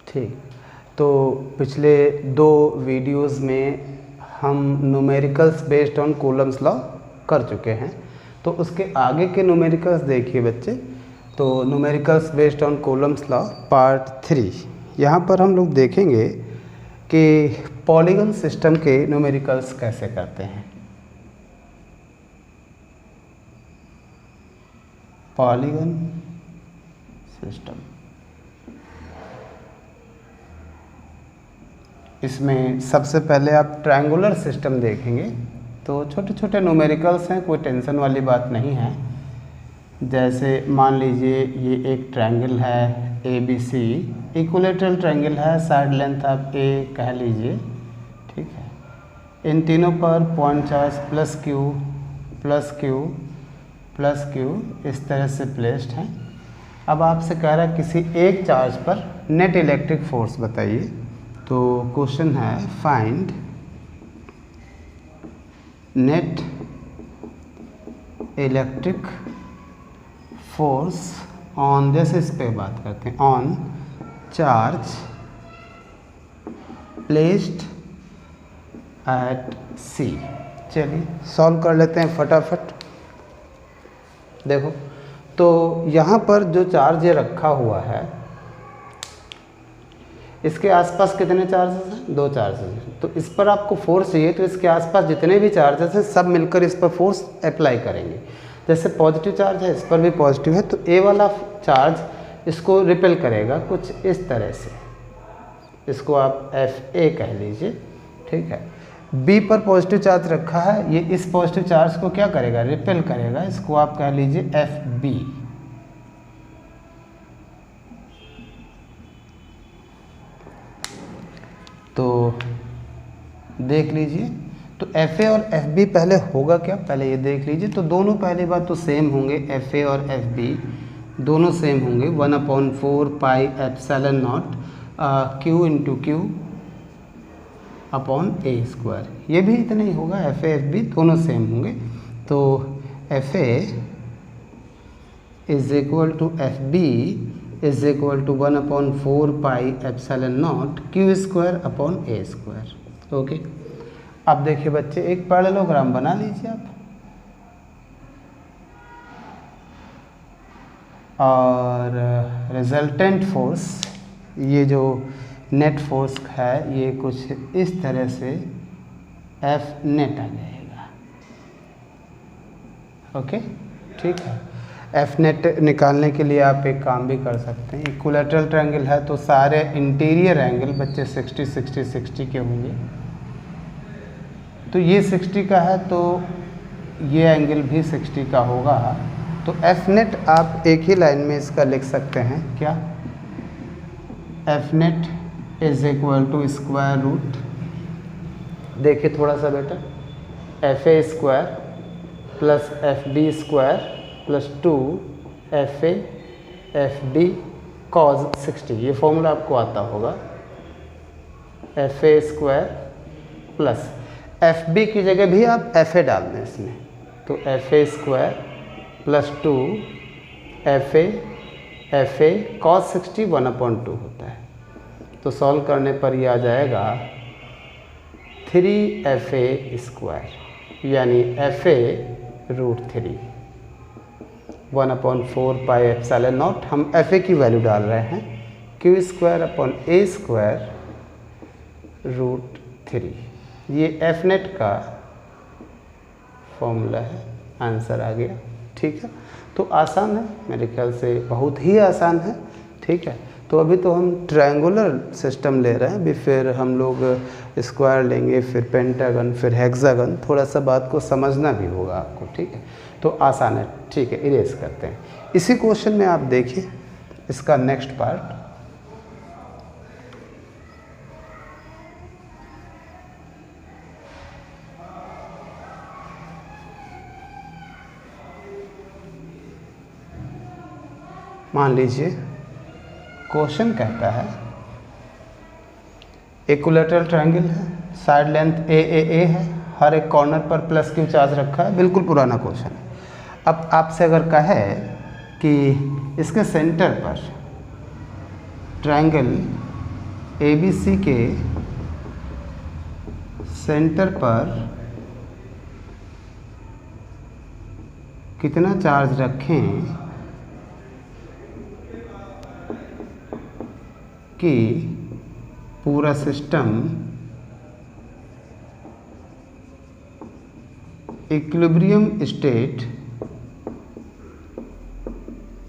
ठीक। तो पिछले 2 वीडियोस में हम numericals based on Coulomb's law कर चुके हैं। तो उसके आगे के न्यूमेरिकल्स देखिए बच्चे। तो numericals based on Coulomb's law part 3, यहाँ पर हम लोग देखेंगे कि पॉलीगन सिस्टम के न्यूमेरिकल्स कैसे करते हैं। पॉलीगन सिस्टम, इसमें सबसे पहले आप ट्रायंगुलर सिस्टम देखेंगे। तो छोटे छोटे न्यूमेरिकल्स हैं, कोई टेंशन वाली बात नहीं है। जैसे मान लीजिए ये एक ट्रायंगल है ABC, इक्विलैटरल ट्रायंगल है, साइड लेंथ आप A कह लीजिए, ठीक है। इन तीनों पर point charge plus Q plus Q plus Q इस तरह से प्लेस्ड हैं। अब आपसे कह रहा है किसी एक चार्ज पर नेट इलेक्ट्रिक फोर्स बताइए। तो क्वेश्चन है find net electric force on, जैसे इस पे बात करते हैं, on charge placed eight C। चलिए सॉल्व कर लेते हैं फटाफट। देखो तो यहाँ पर जो चार्ज ये रखा हुआ है, इसके आसपास कितने चार्जेस हैं? 2 चार्जेस हैं। तो इस पर आपको फोर्स चाहिए, तो इसके आसपास जितने भी चार्जेस हैं सब मिलकर इस पर फोर्स अप्लाई करेंगे। जैसे पॉजिटिव चार्ज है, इस पर भी पॉजिटिव है, तो A वाला चार्ज इसको रिपेल करेगा कुछ इस तरह से। इसको आप FA कह लीजिए, ठीक है। B पर पॉजिटिव चार्ज रखा है, ये इस पॉजिटिव चार्ज को क्या करेगा? रिपेल करेगा। इसको आप कह लीजिए FB। तो देख लीजिए, तो FA और FB पहले होगा क्या, पहले ये देख लीजिए। तो दोनों पहली बात तो सेम होंगे, FA और FB दोनों सेम होंगे। 1/4 pi epsilon naught Q into Q upon A square, ये भी इतना ही होगा। FA FB दोनों सेम होंगे। तो FA is equal to FB is equal to 1/4 pi epsilon naught Q square upon A square. Okay, अब देखिए बच्चे एक पैरेललोग्राम बना लीजिए आप, और रिजल्टेंट फोर्स, ये जो नेट फोर्स है ये कुछ इस तरह से F नेट आ जाएगा। ओके, ठीक है। F नेट निकालने के लिए आप एक काम भी कर सकते हैं। इक्विलैटरल ट्रायंगल है तो सारे इंटीरियर एंगल बच्चे 60 60 60 के होंगे। तो ये 60 का है तो ये एंगल भी 60 का होगा। तो F नेट आप एक ही लाइन में इसका लिख सकते हैं, क्या? F net is equal to square root, देखिए थोड़ा सा बेटा, FA square plus FB square plus 2 FA FB cos 60, ये फॉर्मूला आपको आता होगा। FA स्क्वायर प्लस FB की जगह भी आप FA डाल दें इसमें, तो FA square plus 2 FA cos 60 1/2 होता है। तो सॉल्व करने पर ये आ जाएगा 3FA स्क्वायर, यानी FA root 3 1/4 pi epsilon naught. हम FA की वैल्यू डाल रहे हैं, Q square upon A square root 3। ये F नेट का फॉर्मूला है, आंसर आ गया। ठीक है, तो आसान है, मेरे ख्याल से बहुत ही आसान है। ठीक है, तो अभी तो हम ट्रायंगुलर सिस्टम ले रहे हैं, अभी फिर हम लोग स्क्वायर लेंगे, फिर पेंटागन, फिर हेक्सागन। थोड़ा सा बात को समझना भी होगा आपको। ठीक है, तो आसान है। ठीक है, इरेज करते हैं। इसी क्वेश्चन में आप देखिए इसका नेक्स्ट पार्ट। मान लीजिए क्वेश्चन कहता है इक्विलैटरल ट्रायंगल है, साइड लेंथ AAA है, हर एक कॉर्नर पर प्लस Q चार्ज रखा है। बिल्कुल पुराना क्वेश्चन है। अब आपसे अगर कहे कि इसके सेंटर पर ट्रायंगल ABC के सेंटर पर कितना चार्ज रखें कि पूरा सिस्टम इक्विलिब्रियम स्टेट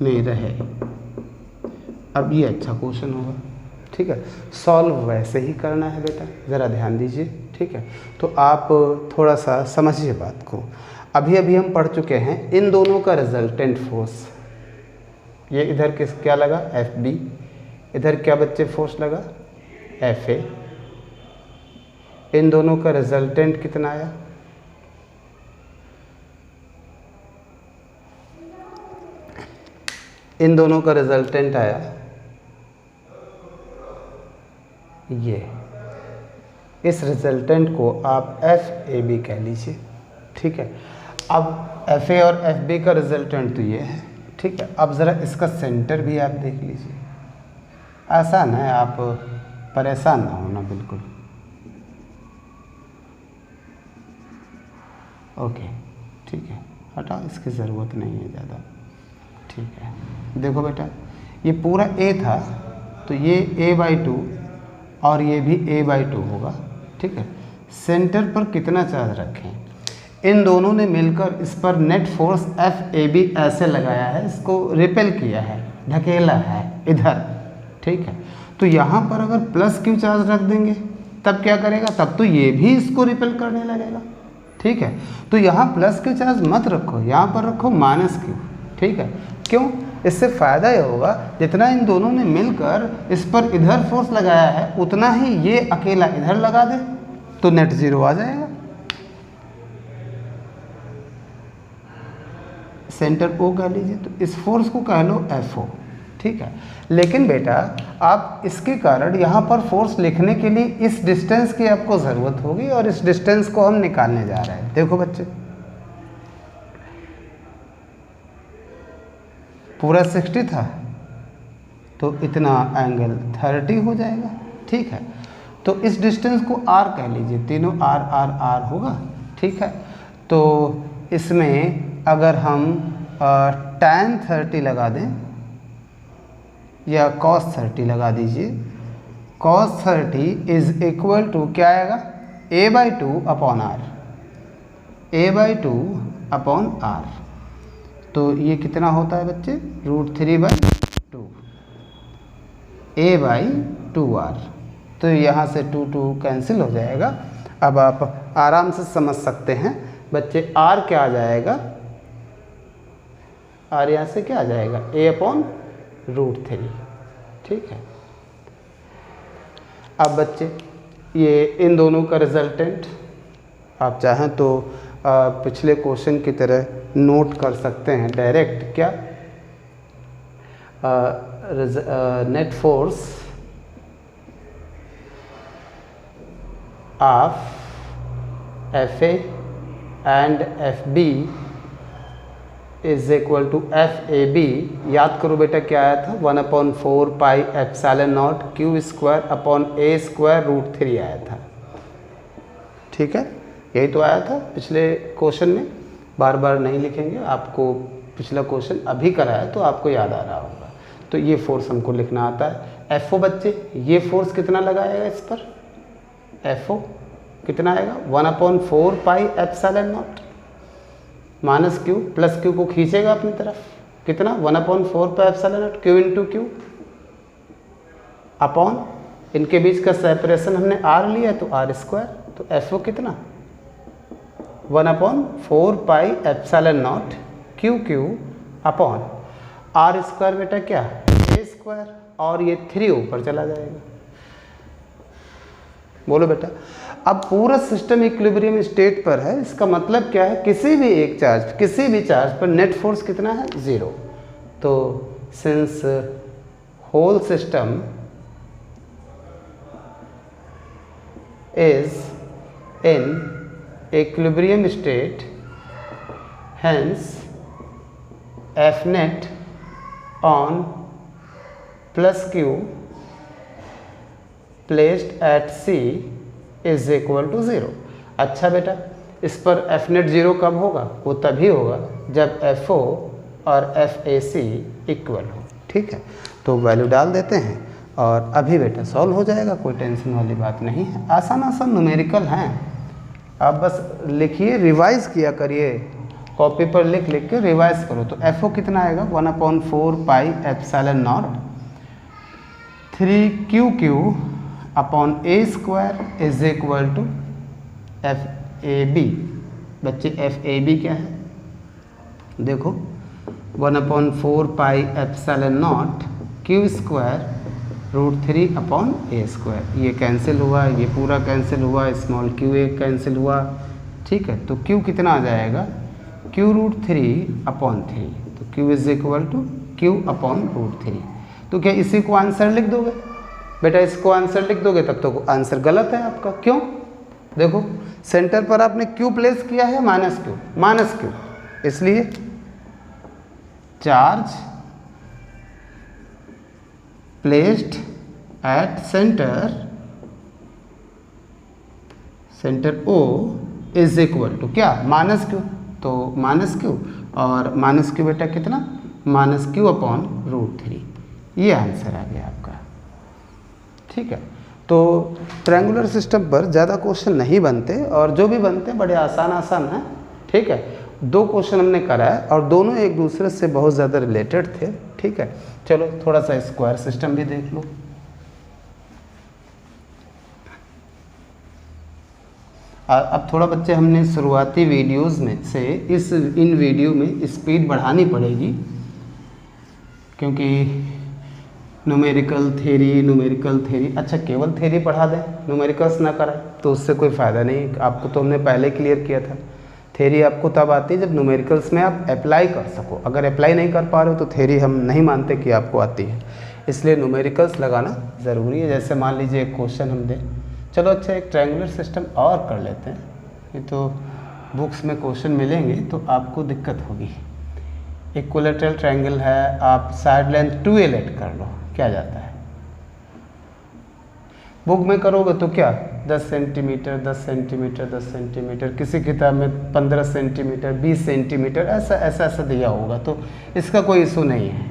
में रहे। अब ये अच्छा क्वेश्चन होगा, ठीक है। सॉल्व वैसे ही करना है बेटा, ज़रा ध्यान दीजिए, ठीक है। तो आप थोड़ा सा समझिए बात को। अभी हम पढ़ चुके हैं इन दोनों का रिजल्टेंट फोर्स, ये इधर क्या लगा FB, इधर क्या बच्चे फोर्स लगा FA। इन दोनों का रिजल्टेंट कितना आया, इन दोनों का रिजल्टेंट आया ये। इस रिजल्टेंट को आप FAB कह लीजिए, ठीक है। अब FA और FB का रिजल्टेंट तो ये है, ठीक है। अब ज़रा इसका सेंटर भी आप देख लीजिए, आसान है, आप परेशान ना होना बिल्कुल। ओके, ठीक है, हटाओ, इसकी ज़रूरत नहीं है ज़्यादा, ठीक है। देखो बेटा, ये पूरा A था तो ये A/2 और ये भी A/2 होगा, ठीक है। सेंटर पर कितना चार्ज रखें, इन दोनों ने मिलकर इस पर नेट फोर्स FAB ऐसे लगाया है, इसको रिपेल किया है, ढकेला है इधर, ठीक है। तो यहाँ पर अगर प्लस Q चार्ज रख देंगे तब क्या करेगा, तब तो ये भी इसको रिपेल करने लगेगा, ठीक है। तो यहाँ प्लस Q चार्ज मत रखो, यहाँ पर रखो -Q, ठीक है। क्यों, इससे फ़ायदा ये होगा जितना इन दोनों ने मिलकर इस पर इधर फोर्स लगाया है उतना ही ये अकेला इधर लगा दे तो नेट ज़ीरो आ जाएगा। सेंटर O कह लीजिए, तो इस फोर्स को कह लो FO, ठीक है। लेकिन बेटा आप इसके कारण यहाँ पर फोर्स लिखने के लिए इस डिस्टेंस की आपको ज़रूरत होगी और इस डिस्टेंस को हम निकालने जा रहे हैं। देखो बच्चे, पूरा 60 था तो इतना एंगल 30 हो जाएगा, ठीक है। तो इस डिस्टेंस को R कह लीजिए, तीनों R होगा, ठीक है। तो इसमें अगर हम tan 30 लगा दें या cos 30 लगा दीजिए, cos 30 इज इक्वल टू क्या आएगा, A/2 upon R, A/2 upon R। तो ये कितना होता है बच्चे, √3/2 A/2R। तो यहाँ से 2 कैंसिल हो जाएगा। अब आप आराम से समझ सकते हैं बच्चे, R क्या आ जाएगा, R यहाँ से क्या आ जाएगा, A/√3, ठीक है। अब बच्चे ये इन दोनों का रिजल्टेंट आप चाहें तो पिछले क्वेश्चन की तरह नोट कर सकते हैं डायरेक्ट, क्या net force of FA and FB is equal to FAB। याद करो बेटा क्या आया था, 1/4 pi epsilon not Q² upon A² √3 आया था, ठीक है। यही तो आया था पिछले क्वेश्चन में, बार बार नहीं लिखेंगे, आपको पिछला क्वेश्चन अभी कराया तो आपको याद आ रहा होगा। तो ये फोर्स हमको लिखना आता है। FO बच्चे, ये फोर्स कितना लगाएगा इस पर, FO कितना आएगा, 1/4 pi epsilon naught -Q plus Q को खींचेगा अपनी तरफ, कितना 1/4 pi epsilon naught Q into Q upon, इनके बीच का सेपरेशन हमने R लिया तो R²। तो FO कितना, 1/4 pi epsilon not QQ upon R² बेटा क्या, A², और ये 3 ऊपर चला जाएगा। बोलो बेटा, अब पूरा सिस्टम इक्विलिब्रियम स्टेट पर है, इसका मतलब क्या है, किसी भी चार्ज पर नेट फोर्स कितना है, 0। तो since whole system is in equilibrium state, hence F net on plus Q placed at c is equal to 0। अच्छा बेटा, इस पर एफ नेट 0 कब होगा? वो तभी होगा जब एफ ओ और एफ ए सी इक्वल हो। ठीक है, तो वैल्यू डाल देते हैं और अभी बेटा सॉल्व हो जाएगा, कोई टेंशन वाली बात नहीं है। आसान आसान न्यूमेरिकल हैं, आप बस लिखिए, रिवाइज किया करिए, कॉपी पर लिख लिख के रिवाइज करो। तो एफ ओ कितना आएगा? 1/4 pi epsilon naught 3QQ upon a square is equal to F A B. बच्चे एफ ए बी क्या है? देखो 1/4 pi epsilon naught Q square √3 upon a square. ये कैंसिल हुआ, ये पूरा कैंसिल हुआ, स्मॉल क्यू एक कैंसिल हुआ। ठीक है, तो क्यू कितना आ जाएगा? Q √3 upon 3। तो Q is equal to Q upon √3। तो क्या इसी को आंसर लिख दोगे? बेटा इसको आंसर लिख दोगे तब तो आंसर गलत है आपका। क्यों? देखो सेंटर पर आपने क्यू प्लेस किया है माइनस क्यू, इसलिए charge placed at centre O is equal to क्या? Minus Q. तो माइनस क्यू, और माइनस क्यू बेटा कितना? -q upon √3। ये आंसर आ गया आपका। ठीक है, तो ट्रायंगुलर सिस्टम पर ज़्यादा क्वेश्चन नहीं बनते, और जो भी बनते बड़े आसान हैं। ठीक है, 2 क्वेश्चन हमने कराए और दोनों एक दूसरे से बहुत ज़्यादा रिलेटेड थे। ठीक है, चलो थोड़ा सा स्क्वायर सिस्टम भी देख लो। अब थोड़ा बच्चे हमने शुरुआती वीडियोस में से इन वीडियो में स्पीड बढ़ानी पड़ेगी, क्योंकि न्यूमेरिकल थ्योरी। अच्छा, केवल थ्योरी पढ़ा दें, न्यूमेरिकल्स ना कराएं तो उससे कोई फ़ायदा नहीं। आपको तो हमने पहले क्लियर किया था, थ्योरी आपको तब आती है जब न्यूमेरिकल्स में आप अप्लाई कर सको। अगर अप्लाई नहीं कर पा रहे हो तो थ्योरी हम नहीं मानते कि आपको आती है, इसलिए न्यूमेरिकल्स लगाना ज़रूरी है। जैसे मान लीजिए एक क्वेश्चन हम दें, चलो अच्छा एक ट्रायंगुलर सिस्टम और कर लेते हैं, ये तो बुक्स में क्वेश्चन मिलेंगे तो आपको दिक्कत होगी। इक्विलैटरल ट्रायंगल है, आप साइड लेंथ 2a लेट कर लो, क्या जाता है? बुक में करोगे तो क्या 10 सेंटीमीटर 10 सेंटीमीटर 10 सेंटीमीटर, किसी किताब में 15 सेंटीमीटर 20 सेंटीमीटर, ऐसा दिया होगा, तो इसका कोई इशू नहीं है।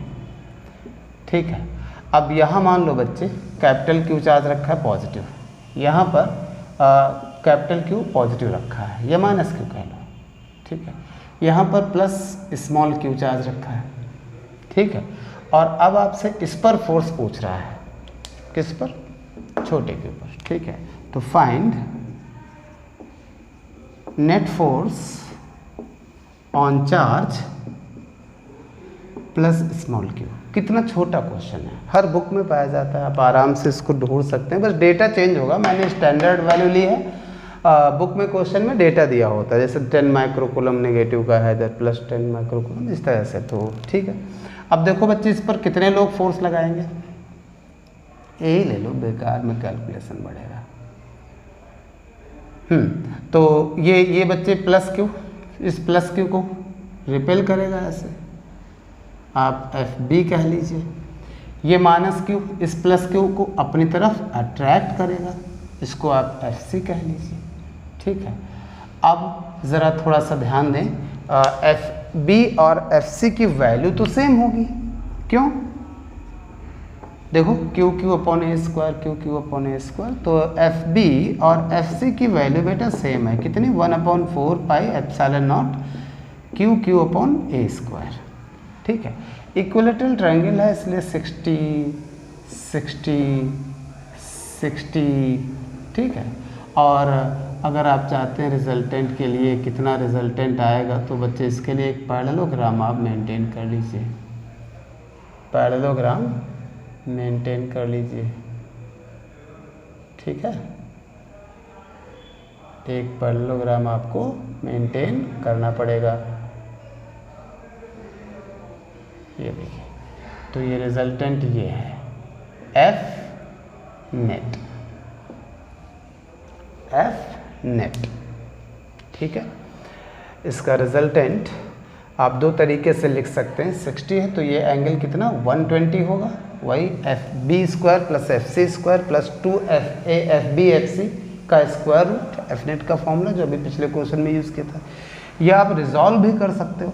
ठीक है, अब यहाँ मान लो बच्चे कैपिटल क्यू चार्ज रखा है पॉजिटिव, यहाँ पर कैपिटल क्यू पॉजिटिव रखा है या माइनस क्यू कह लो। ठीक है, यहाँ पर प्लस स्मॉल क्यू चार्ज रखा है। ठीक है, और अब आपसे इस पर फोर्स पूछ रहा है, किस पर? छोटे क्यू पर। ठीक है, तो find net force on charge plus small Q. कितना छोटा क्वेश्चन है, हर बुक में पाया जाता है, आप आराम से इसको ढूंढ सकते हैं, बस डेटा चेंज होगा। मैंने स्टैंडर्ड वैल्यू ली है, बुक में क्वेश्चन में डेटा दिया होता है, जैसे 10 माइक्रोकूलम नेगेटिव का है, इधर प्लस 10 माइक्रोकूलम, इस तरह से। तो ठीक है, अब देखो बच्चे इस पर कितने लोग फोर्स लगाएंगे, यही ले लो, बेकार में कैलकुलेशन बढ़ेगा। तो ये बच्चे प्लस क्यू, इस प्लस क्यू को रिपेल करेगा ऐसे, आप एफ बी कह लीजिए। ये माइनस क्यू इस प्लस क्यू को अपनी तरफ अट्रैक्ट करेगा, इसको आप एफ सी कह लीजिए। ठीक है, अब ज़रा थोड़ा सा ध्यान दें, एफ बी और एफ सी की वैल्यू तो सेम होगी। क्यों? देखो Q Q upon a square, Q Q upon a square, तो एफ बी और एफ सी की वैल्यू बेटा सेम है। कितनी? 1/4 pi epsilon naught Q Q upon a square. ठीक है, इक्विलैटरल ट्रायंगल है, इसलिए 60 60 60। ठीक है, और अगर आप चाहते हैं रिजल्टेंट के लिए कितना रिजल्टेंट आएगा, तो बच्चे इसके लिए एक पैरेललोग्राम आप मेंटेन कर लीजिए, पैरेललोग्राम मेंटेन कर लीजिए। ठीक है, एक पैरेललोग्राम आपको मेंटेन करना पड़ेगा। ये देखिए, तो ये रिजल्टेंट ये है एफ नेट, एफ नेट। ठीक है, इसका रिजल्टेंट आप 2 तरीके से लिख सकते हैं। 60 है तो ये एंगल कितना 120 होगा, वही F B square plus F C square plus 2 F B F C का स्क्वायर रूट, एफ नेट का फॉर्मूला जो अभी पिछले क्वेश्चन में यूज़ किया था। यह आप रिजॉल्व भी कर सकते हो,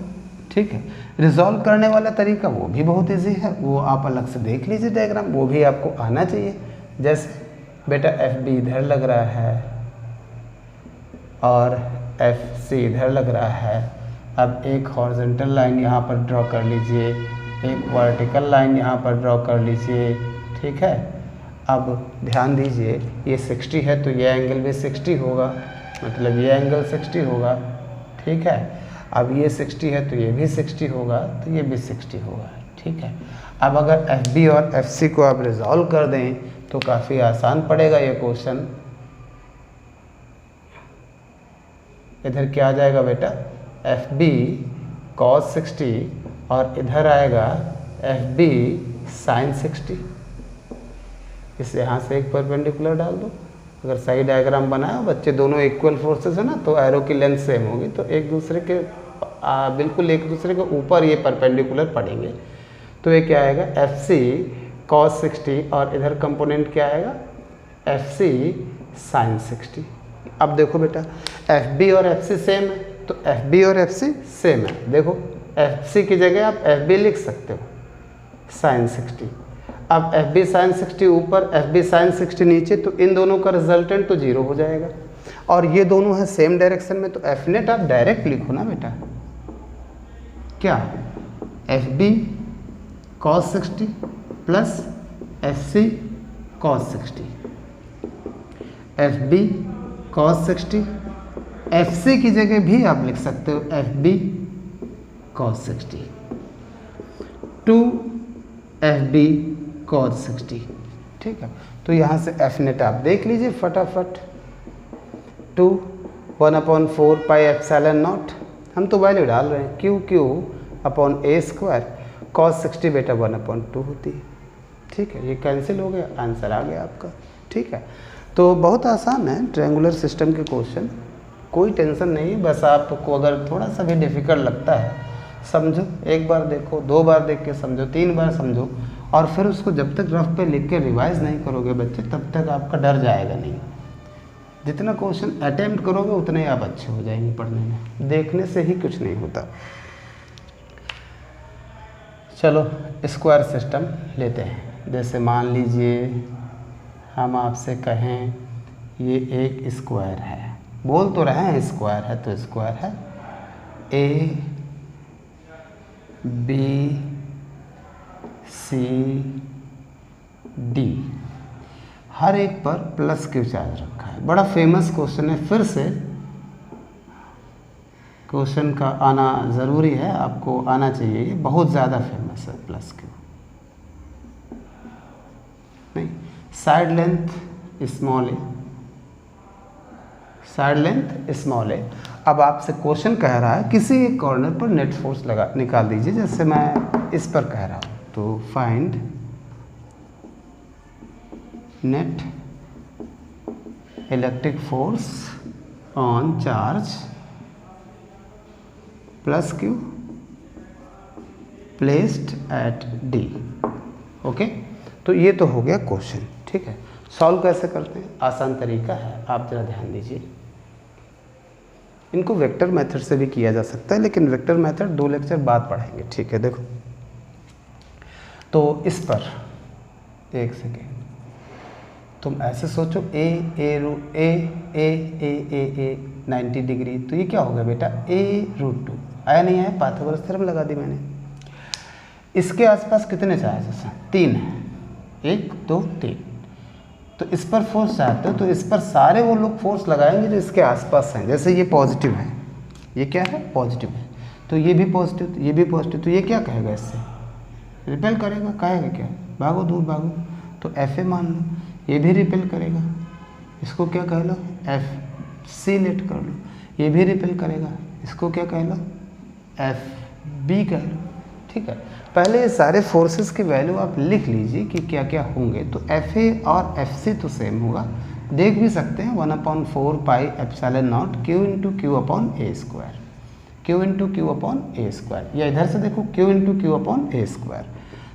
ठीक है। रिजॉल्व करने वाला तरीका वो भी बहुत ईजी है, वो आप अलग से देख लीजिए डायग्राम, वो भी आपको आना चाहिए। जैसे बेटा एफ बी इधर लग रहा है और एफ सी इधर लग रहा है। अब एक हॉरिजॉन्टल लाइन यहाँ पर ड्रॉ कर लीजिए, एक वर्टिकल लाइन यहाँ पर ड्रॉ कर लीजिए, ठीक है। अब ध्यान दीजिए ये 60 है तो ये एंगल भी 60 होगा, मतलब ये एंगल 60 होगा, ठीक है। अब ये 60 है तो ये भी 60 होगा, तो ये भी 60 होगा, ठीक है। अब अगर एफ बी और एफ सी को आप रिजॉल्व कर दें तो काफ़ी आसान पड़ेगा ये क्वेश्चन। इधर क्या आ जाएगा बेटा, एफ बी कॉस 60 और इधर आएगा एफ बी साइन 60। इस यहाँ से एक परपेंडिकुलर डाल दो। अगर सही डायग्राम बनाया, बच्चे दोनों इक्वल फोर्सेस है ना, तो एरो की लेंथ सेम होगी, तो एक दूसरे के बिल्कुल एक दूसरे के ऊपर ये परपेंडिकुलर पड़ेंगे। तो ये क्या आएगा, एफ सी कॉस 60 और इधर कंपोनेंट क्या आएगा, एफ सी साइन 60। अब देखो बेटा एफ बी और एफ सी सेम है, तो एफ बी और एफ सी सेम है। देखो एफ सी की जगह आप एफ बी लिख सकते हो साइन 60। अब एफ बी साइन 60 ऊपर, एफ बी साइन 60 नीचे, तो इन दोनों का रिजल्टेंट तो 0 हो जाएगा। और ये दोनों है सेम डायरेक्शन में, तो एफ नेट आप डायरेक्ट लिखो ना बेटा, क्या F B cos 60 plus F C cos 60। F B cos 60, F C की जगह भी आप लिख सकते हो F B cos 60 two F B cos 60, ठीक है। तो यहाँ से एफ नेट आप देख लीजिए फटाफट, 2 1/4 पाई एप्सिलॉन नॉट, हम तो वैल्यू डाल रहे हैं, Q Q upon a square, cos 60 बेटा 1/2 होती है, ठीक है। ये कैंसिल हो गया, आंसर आ गया आपका, ठीक है। तो बहुत आसान है ट्रायंगुलर सिस्टम के क्वेश्चन, कोई टेंशन नहीं है। बस आपको अगर थोड़ा सा भी डिफ़िकल्ट लगता है, समझो, एक बार देखो, 2 बार देख के समझो, 3 बार समझो, और फिर उसको जब तक रफ पे लिख के रिवाइज नहीं करोगे बच्चे, तब तक आपका डर जाएगा नहीं। जितना क्वेश्चन अटेम्प्ट करोगे उतने ही आप अच्छे हो जाएंगे पढ़ने में, देखने से ही कुछ नहीं होता। चलो स्क्वायर सिस्टम लेते हैं। जैसे मान लीजिए हम आपसे कहें ये एक स्क्वायर है, बोल तो रहे हैं स्क्वायर है, तो स्क्वायर है ए बी सी डी, हर एक पर प्लस क्यू चार्ज रखा है। बड़ा फेमस क्वेश्चन है, फिर से क्वेश्चन का आना ज़रूरी है, आपको आना चाहिए, ये बहुत ज़्यादा फेमस है प्लस क्यू। नहीं, साइड लेंथ स्मॉल ए, साइड लेंथ स्मॉल ए। अब आपसे क्वेश्चन कह रहा है किसी एक कॉर्नर पर नेट फोर्स लगा निकाल दीजिए, जैसे मैं इस पर कह रहा हूँ, तो find net electric force on charge plus Q placed at D. Okay, तो ये तो हो गया क्वेश्चन, ठीक है। सॉल्व कैसे करते हैं, आसान तरीका है, आप जरा ध्यान दीजिए। इनको वेक्टर मेथड से भी किया जा सकता है, लेकिन वेक्टर मेथड 2 लेक्चर बाद पढ़ेंगे, ठीक है। देखो, तो इस पर एक सेकेंड, तुम ऐसे सोचो ए ए रू ए ए ए ए ए 90 डिग्री, तो ये क्या होगा बेटा a√2, आया नहीं आया, पाइथागोरस थ्योरम लगा दी मैंने। इसके आसपास कितने चार्जेस हैं, 3 हैं, 1 2 3। तो इस पर फोर्स चाहते हो तो इस पर सारे वो लोग फोर्स लगाएंगे जो इसके आसपास हैं। जैसे ये पॉजिटिव है, ये क्या है पॉजिटिव है, तो ये भी पॉजिटिव, तो ये भी पॉजिटिव, तो ये क्या कहेगा, इससे रिपेल करेगा, कहेगा क्या, भागो दूर भागो, तो एफ ए मान लो, ये भी रिपेल करेगा, इसको क्या कह लो एफ सी लेट कर लो, ये भी रिपेल करेगा, इसको क्या कह लो एफ बी कह लो, ठीक है। पहले ये सारे फोर्सेस की वैल्यू आप लिख लीजिए कि क्या क्या होंगे। तो एफ ए और एफ सी तो सेम होगा, देख भी सकते हैं 1/4 pi epsilon naught Q into Q upon a square, Q into Q upon a square, या इधर से देखो Q into Q upon a square.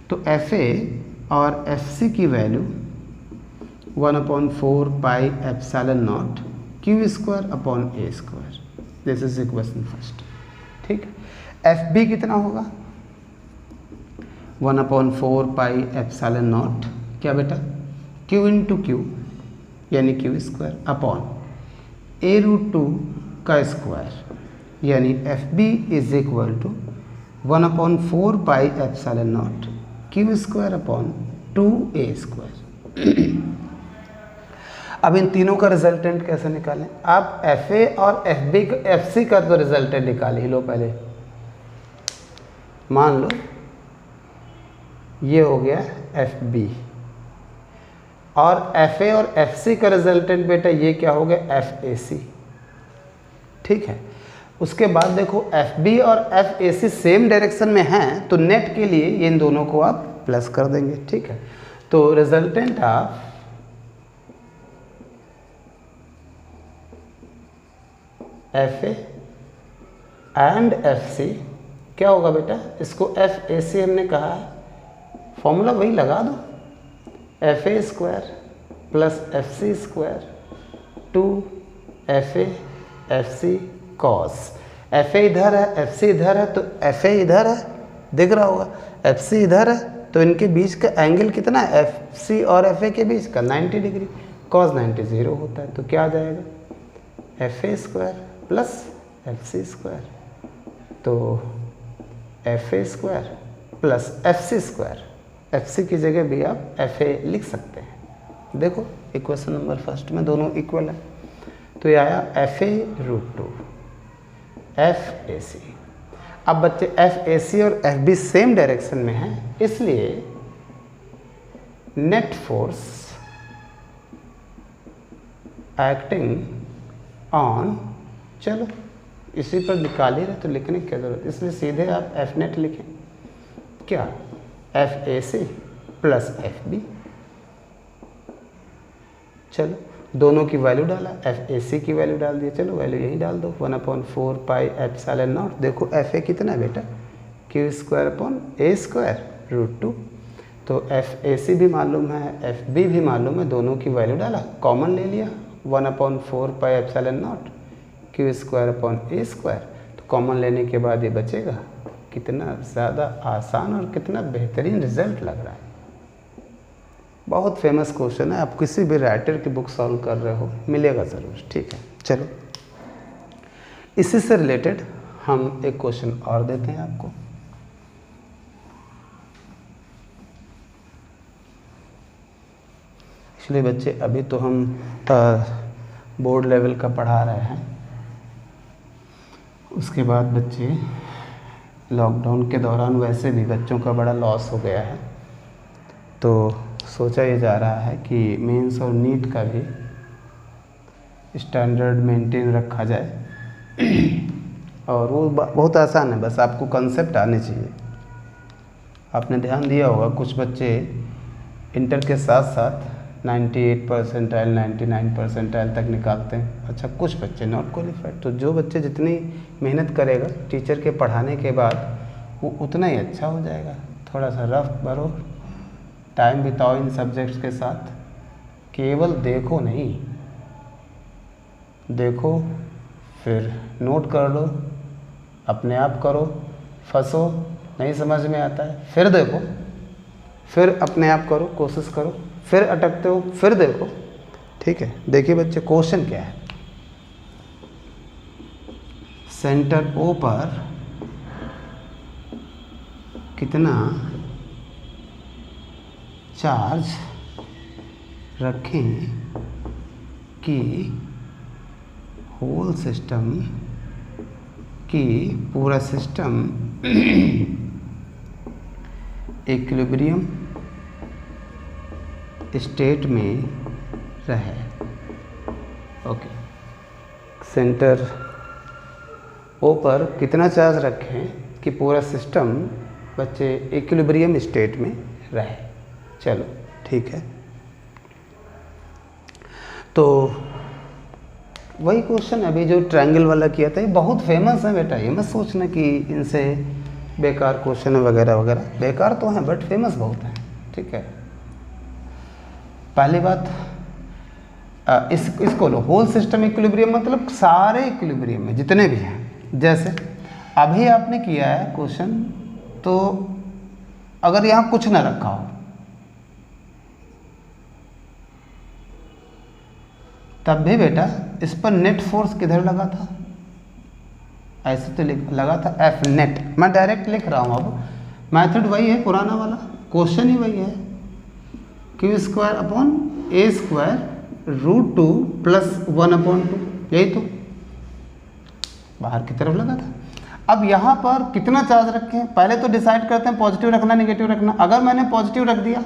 तो एफ ए और FC की value 1/4 pi epsilon naught Q square upon a square. This is equation first. ठीक है, FB कितना होगा 1/4 पाई एप्सिलॉन नॉट क्या बेटा Q इंटू क्यू यानी क्यू स्क्वायर अपॉन a√2 का स्क्वायर यानी FB is equal to 1/4 pi epsilon naught Q square upon 2a square. अब इन तीनों का रिजल्टेंट कैसे निकालें? आप FA और FC का तो रिजल्टेंट निकाल ही लो पहले। मान लो ये हो गया FB और FA और FC का रिजल्टेंट बेटा ये क्या हो गया FAC। ठीक है, उसके बाद देखो FB और FAC सेम डायरेक्शन में हैं तो नेट के लिए इन दोनों को आप प्लस कर देंगे। ठीक है, तो resultant of FA and FC क्या होगा बेटा? इसको FAC हमने कहा है, फॉर्मूला वही लगा दो, FA square plus FC square 2FA FC cos. FA इधर है FC इधर है तो FA इधर है, दिख रहा होगा, FC इधर है तो इनके बीच का एंगल कितना है FC और FA के बीच का 90 डिग्री, कॉस 90 0 होता है तो क्या आ जाएगा FA square plus FC square. तो FA square plus FC square, FC की जगह भी आप FA लिख सकते हैं। देखो इक्वेशन नंबर फर्स्ट में दोनों इक्वल है तो ये आया FA√2 FAC। अब बच्चे FAC और FB सेम डायरेक्शन में हैं इसलिए नेट फोर्स एक्टिंग ऑन, चलो इसी पर निकाल ही रहे तो लिखने की क्या जरूरत, इसलिए सीधे आप F नेट लिखें क्या FAC प्लस FB। चलो दोनों की वैल्यू डाला, FAC की वैल्यू डाल दिया, चलो वैल्यू यही डाल दो 1/4 पाई एप्सिलॉन नॉट। देखो FA कितना है बेटा Q square upon a square √2। तो FAC भी मालूम है FB भी मालूम है, दोनों की वैल्यू डाला, कॉमन ले लिया 1/4 pi epsilon naught Q square upon a square. तो कॉमन लेने के बाद ये बचेगा। कितना ज़्यादा आसान और कितना बेहतरीन रिजल्ट लग रहा है। बहुत फेमस क्वेश्चन है, आप किसी भी राइटर की बुक सॉल्व कर रहे हो मिलेगा ज़रूर। ठीक है, चलो इसी से रिलेटेड हम एक क्वेश्चन और देते हैं आपको। इसलिए बच्चे अभी तो हम बोर्ड लेवल का पढ़ा रहे हैं, उसके बाद बच्चे लॉकडाउन के दौरान वैसे भी बच्चों का बड़ा लॉस हो गया है तो सोचा ये जा रहा है कि मेंस और नीट का भी स्टैंडर्ड मेंटेन रखा जाए और वो बहुत आसान है, बस आपको कंसेप्ट आने चाहिए। आपने ध्यान दिया होगा कुछ बच्चे इंटर के साथ साथ 98 परसेंटाइल 99 परसेंटाइल तक निकालते हैं। अच्छा, कुछ बच्चे नॉट क्वालिफाइड। तो जो बच्चे जितनी मेहनत करेगा टीचर के पढ़ाने के बाद वो उतना ही अच्छा हो जाएगा। थोड़ा सा रफ भरो, टाइम बिताओ इन सब्जेक्ट्स के साथ, केवल देखो नहीं, देखो फिर नोट कर लो, अपने आप करो, फंसो नहीं समझ में आता है फिर देखो, फिर अपने आप करो, कोशिश करो, फिर अटकते हो फिर देखो। ठीक है, देखिए बच्चे क्वेश्चन क्या है। सेंटर O पर कितना चार्ज रखें कि होल सिस्टम की पूरा सिस्टम इक्विलिब्रियम स्टेट में रहे। ओके, सेंटर O पर कितना चार्ज रखें कि पूरा सिस्टम बच्चे इक्विलिब्रियम स्टेट में रहे। चलो ठीक है, तो वही क्वेश्चन अभी जो ट्रायंगल वाला किया था, ये बहुत फेमस है बेटा, ये मत सोचना कि इनसे बेकार क्वेश्चन वगैरह वगैरह, बेकार तो हैं बट फेमस बहुत हैं। ठीक है। पहली बात इसको लो, होल सिस्टम इक्विलिब्रियम मतलब सारे इक्विलिब्रियम में जितने भी हैं। जैसे अभी आपने किया है क्वेश्चन, तो अगर यहाँ कुछ ना रखा हो तब भी बेटा इस पर नेट फोर्स किधर लगा था, ऐसे तो लगा था एफ नेट। मैं डायरेक्ट लिख रहा हूँ, अब मेथड वही है पुराना वाला, क्वेश्चन ही वही है, Q square upon a square √2 + 1/2, यही तो बाहर की तरफ लगा था। अब यहाँ पर कितना चार्ज रखें, पहले तो डिसाइड करते हैं पॉजिटिव रखना नेगेटिव रखना। अगर मैंने पॉजिटिव रख दिया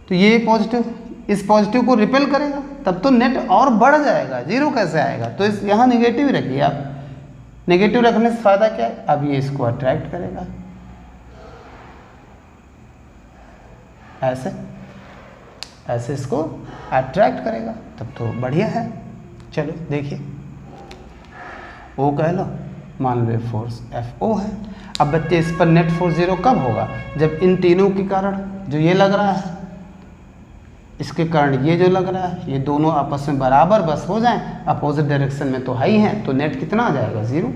तो ये पॉजिटिव इस पॉजिटिव को रिपेल करेगा, तब तो नेट और बढ़ जाएगा, जीरो कैसे आएगा। तो इस यहाँ नेगेटिव रखिए आप, नेगेटिव रखने से फ़ायदा क्या है, अब ये इसको अट्रैक्ट करेगा, ऐसे ऐसे इसको अट्रैक्ट करेगा, तब तो बढ़िया है। चलो देखिए, ओ कह लो, मान लो फोर्स एफ ओ है। अब बच्चे इस पर नेट फोर्स जीरो कब होगा, जब इन तीनों के कारण जो ये लग रहा है, इसके कारण ये जो लग रहा है, ये दोनों आपस में बराबर बस हो जाएं, अपोजिट डायरेक्शन में तो हाई हैं, तो नेट कितना आ जाएगा, जीरो।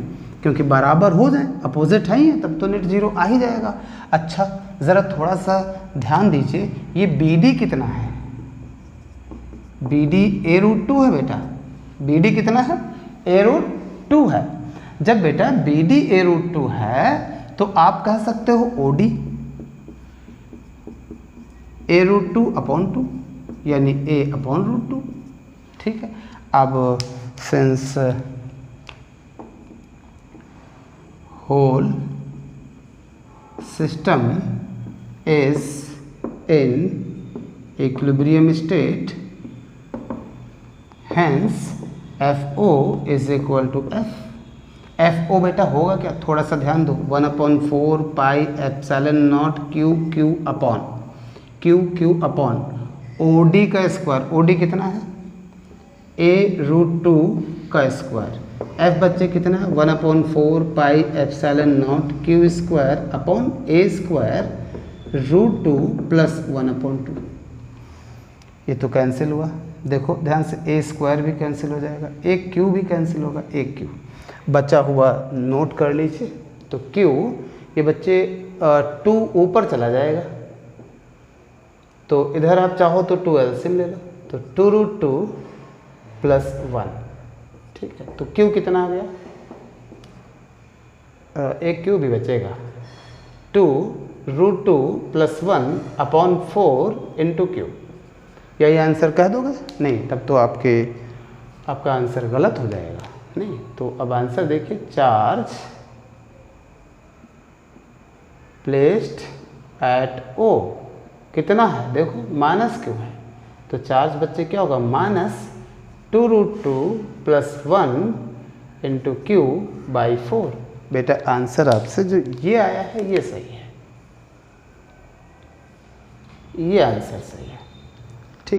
क्योंकि बराबर हो जाएं, अपोजिट हाई है, तब तो नेट जीरो आ ही जाएगा। अच्छा ज़रा थोड़ा सा ध्यान दीजिए, ये बी डी कितना है, बी डी a√2 है बेटा, बी डी कितना है, a√2 है। जब बेटा बी डी a√2 है तो आप कह सकते हो ओ डी a√2/2, यानी a/√2, ठीक है। अब since whole system is in equilibrium state, hence FO is equal to F. FO बेटा होगा क्या, थोड़ा सा ध्यान दो, 1/4 pi epsilon naught Q upon OD का स्क्वायर, OD कितना है, a√2 का स्क्वायर, F बच्चे कितना है, 1/4 pi epsilon naught Q square upon a square √2 + 1/2। ये तो कैंसिल हुआ, देखो ध्यान से, a स्क्वायर भी कैंसिल हो जाएगा, एक क्यू भी कैंसिल होगा, एक क्यू बचा हुआ नोट कर लीजिए। तो क्यू ये बच्चे 2 ऊपर चला जाएगा, तो इधर आप चाहो तो 2 एलसीएम ले लो, तो 2√2 + 1, ठीक है। तो क्यू कितना आ गया, एक क्यू भी बचेगा, 2√2 + 1/4 × क्यू। यही आंसर कह दोगे, नहीं तब तो आपका आंसर गलत हो जाएगा, नहीं। तो अब आंसर देखिए, चार्ज प्लेस्ड एट O कितना है, देखो माइनस क्यों है, तो चार्ज बच्चे क्या होगा, -2√2 + 1 × Q/4। बेटा आंसर आपसे जो ये आया है ये सही है, ये आंसर सही है।